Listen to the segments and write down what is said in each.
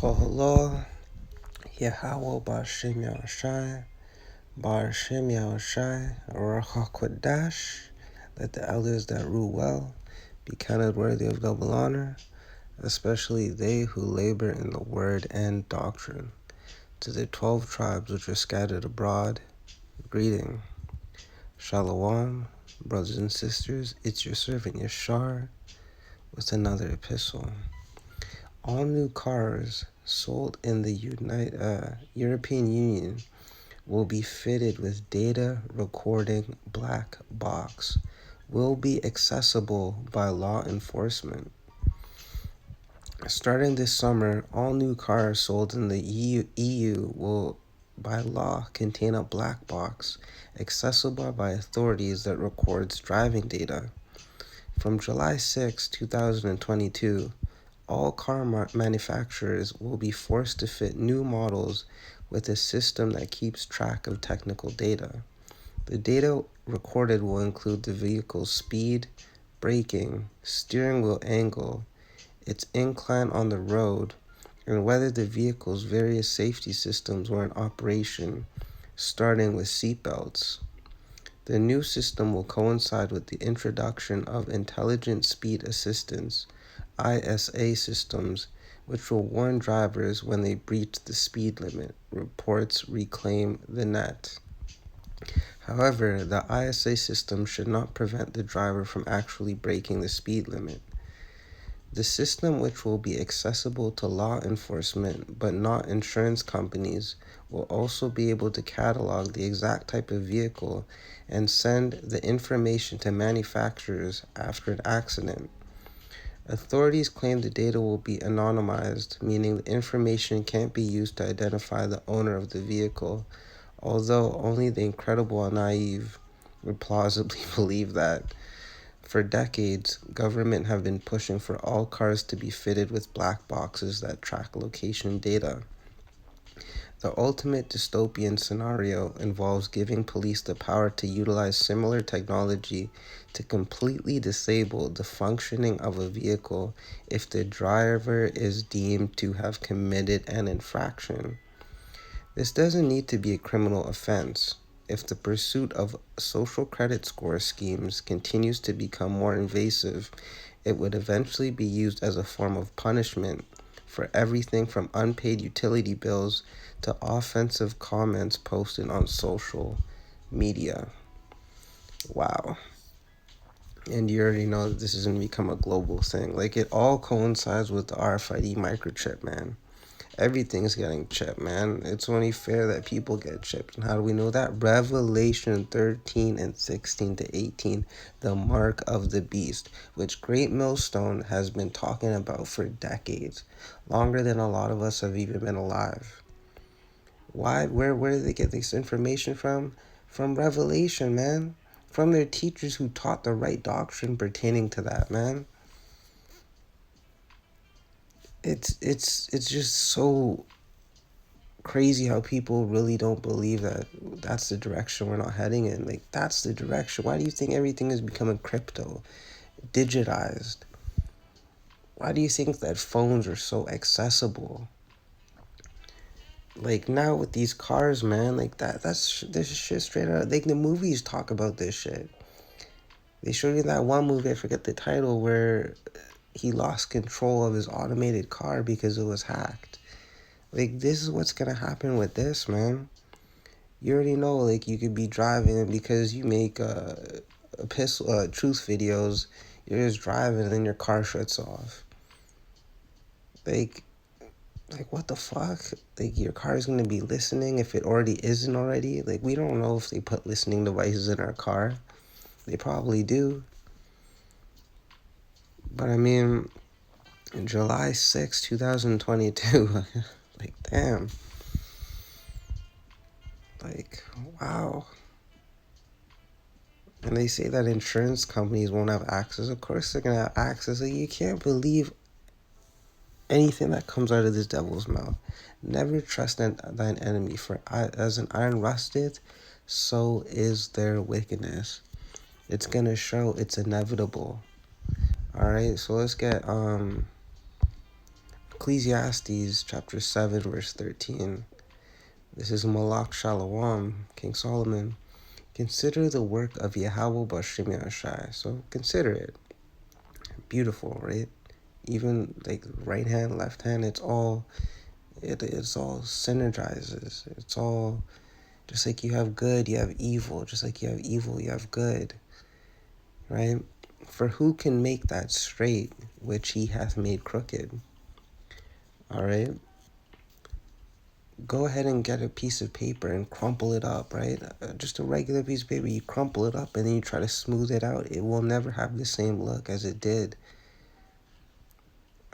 Koholo, Yahweh Bashem Yahushai, Bashem Yahushai, Ruach HaKodesh. Let the elders that rule well be counted worthy of double honor, especially they who labor in the word and doctrine. To the 12 tribes which are scattered abroad, greeting. Shalom, brothers and sisters, it's your servant Yashar with another epistle. All new cars sold in the European Union will be fitted with data recording black box, will be accessible by law enforcement. Starting this summer, all new cars sold in the EU will, by law, contain a black box accessible by authorities that records driving data. From July 6, 2022, all car manufacturers will be forced to fit new models with a system that keeps track of technical data. The data recorded will include the vehicle's speed, braking, steering wheel angle, its incline on the road, and whether the vehicle's various safety systems were in operation, starting with seatbelts. The new system will coincide with the introduction of Intelligent Speed Assistance (ISA) systems, which will warn drivers when they breach the speed limit, reports Reclaim the Net. However, the ISA system should not prevent the driver from actually breaking the speed limit. The system, which will be accessible to law enforcement but not insurance companies, will also be able to catalog the exact type of vehicle and send the information to manufacturers after an accident. Authorities claim the data will be anonymized, meaning the information can't be used to identify the owner of the vehicle, although only the incredible and naive would plausibly believe that. For decades, government have been pushing for all cars to be fitted with black boxes that track location data. The ultimate dystopian scenario involves giving police the power to utilize similar technology to completely disable the functioning of a vehicle if the driver is deemed to have committed an infraction. This doesn't need to be a criminal offense. If the pursuit of social credit score schemes continues to become more invasive, it would eventually be used as a form of punishment for everything from unpaid utility bills to offensive comments posted on social media. Wow. And you already know that this is going to become a global thing. Like, it all coincides with the RFID microchip, man. Everything's getting chipped, man. It's only fair that people get chipped. And how do we know that? Revelation 13 and 16 to 18, the mark of the beast, which Great Millstone has been talking about for decades, longer than a lot of us have even been alive. Why? Where do they get this information from? From Revelation, man. From their teachers who taught the right doctrine pertaining to that, man. It's just so crazy how people really don't believe that that's the direction we're not heading in. Like, that's the direction. Why do you think everything is becoming crypto, digitized? Why do you think that phones are so accessible? Like, now with these cars, man, like that's this shit straight out. Like, the movies talk about this shit. They showed you that one movie, I forget the title, where he lost control of his automated car because it was hacked. Like, this is what's gonna happen with this, man. You already know, like, you could be driving because you make truth videos. You're just driving and then your car shuts off. Like, what the fuck? Like, your car is gonna be listening if it already isn't already. Like, we don't know if they put listening devices in our car. They probably do. But I mean, July 6, 2022, like, damn. Like, wow. And they say that insurance companies won't have access. Of course they're going to have access. Like, you can't believe anything that comes out of this devil's mouth. Never trust thine enemy, for as an iron rusteth, so is their wickedness. It's going to show. It's inevitable. All right, so let's get Ecclesiastes chapter 7, verse 13. This is Malak Shalom, King Solomon. Consider the work of Yahweh Bashim Yashai. So consider it. Beautiful, right? Even like right hand, left hand, it's all synergizes. It's all just like you have good, you have evil. Just like you have evil, you have good. Right? For who can make that straight which he hath made crooked? All right? Go ahead and get a piece of paper and crumple it up, right? Just a regular piece of paper, you crumple it up and then you try to smooth it out. It will never have the same look as it did.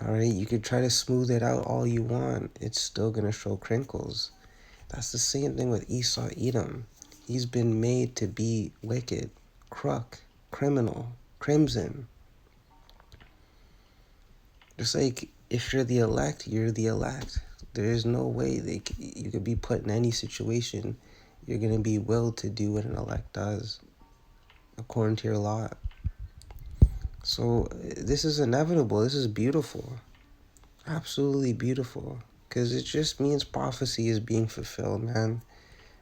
All right? You could try to smooth it out all you want. It's still going to show crinkles. That's the same thing with Esau Edom. He's been made to be wicked, crook, criminal, crimson. Just like if you're the elect, you're the elect. There is no way you could be put in any situation. You're going to be willed to do what an elect does according to your lot. So this is inevitable. This is beautiful. Absolutely beautiful. Because it just means prophecy is being fulfilled, man.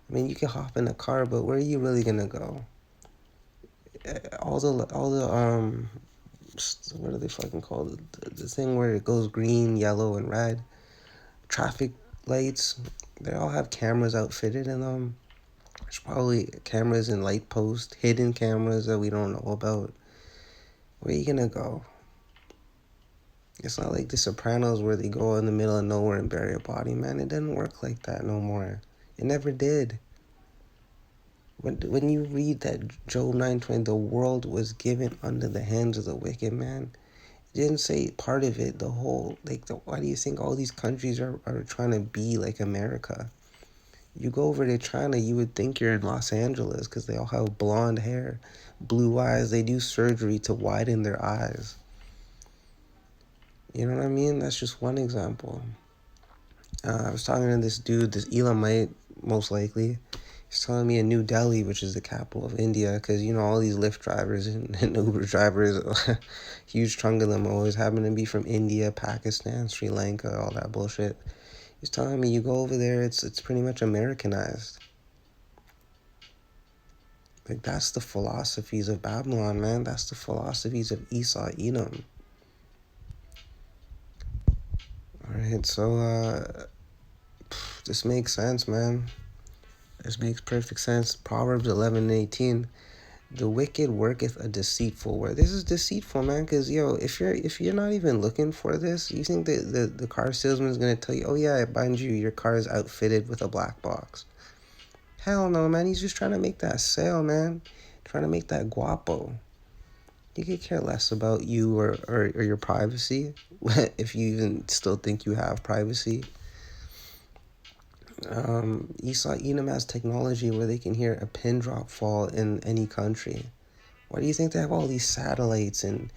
I mean, you can hop in a car, but where are you really going to go? All the what are they fucking called? The thing where it goes green, yellow, and red. Traffic lights, they all have cameras outfitted in them. There's probably cameras and light posts, hidden cameras that we don't know about. Where are you gonna go? It's not like The Sopranos where they go in the middle of nowhere and bury a body, man. It doesn't work like that no more. It never did. When you read that Job 9:20, the world was given under the hands of the wicked, man. It didn't say part of it, the whole. Why do you think all these countries are trying to be like America? You go over to China, you would think you're in Los Angeles because they all have blonde hair, blue eyes. They do surgery to widen their eyes. You know what I mean? That's just one example. I was talking to this dude, this Elamite, most likely. He's telling me in New Delhi, which is the capital of India, because, you know, all these Lyft drivers and Uber drivers, huge chunk of them always happen to be from India, Pakistan, Sri Lanka, all that bullshit. He's telling me you go over there, it's pretty much Americanized. Like, that's the philosophies of Babylon, man. That's the philosophies of Esau, Edom. Alright, so, this makes sense, man. This makes perfect sense. Proverbs 11:18. The wicked worketh a deceitful work. This is deceitful, man, because, yo, if you're not even looking for this, you think that the car salesman is going to tell you, oh, yeah, mind you, your car is outfitted with a black box. Hell no, man. He's just trying to make that sale, man. Trying to make that guapo. He could care less about you or your privacy, if you even still think you have privacy. Esau Edom has technology where they can hear a pin drop fall in any country. Why do you think they have all these satellites and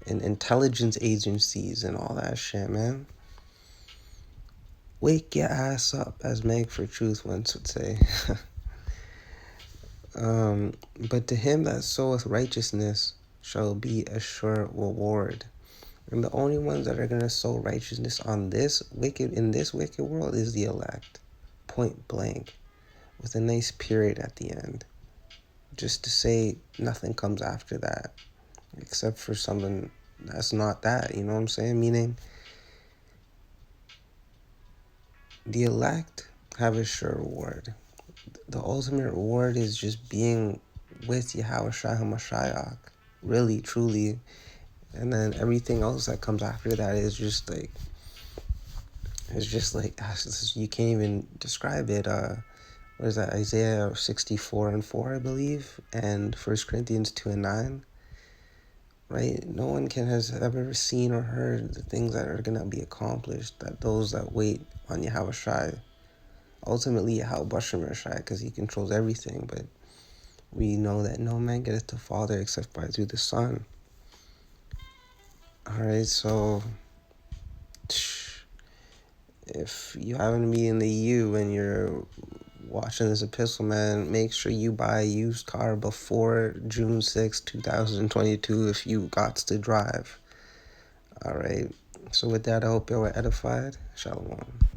intelligence agencies and all that shit, man? Wake your ass up, as Meg for Truth once would say. But to him that soweth righteousness shall be a sure reward. And the only ones that are going to sow righteousness in this wicked world is the elect. Point blank. With a nice period at the end. Just to say nothing comes after that. Except for someone that's not that, you know what I'm saying? Meaning, the elect have a sure reward. The ultimate reward is just being with Yahweh Shai HaMashiach. Really, truly. And then everything else that comes after that is just like, you can't even describe it. What is that? Isaiah 64:4, I believe, and 1 Corinthians 2:9. Right? No one has ever seen or heard the things that are going to be accomplished, that those that wait on Yahweh Shai. Ultimately, Yahweh Bashem Shai, because he controls everything, but we know that no man getteth to Father except by through the Son. Alright, so if you happen to be in the EU and you're watching this epistle, man, make sure you buy a used car before June 6, 2022 if you got to drive. Alright, So with that, I hope y'all were edified. Shalom.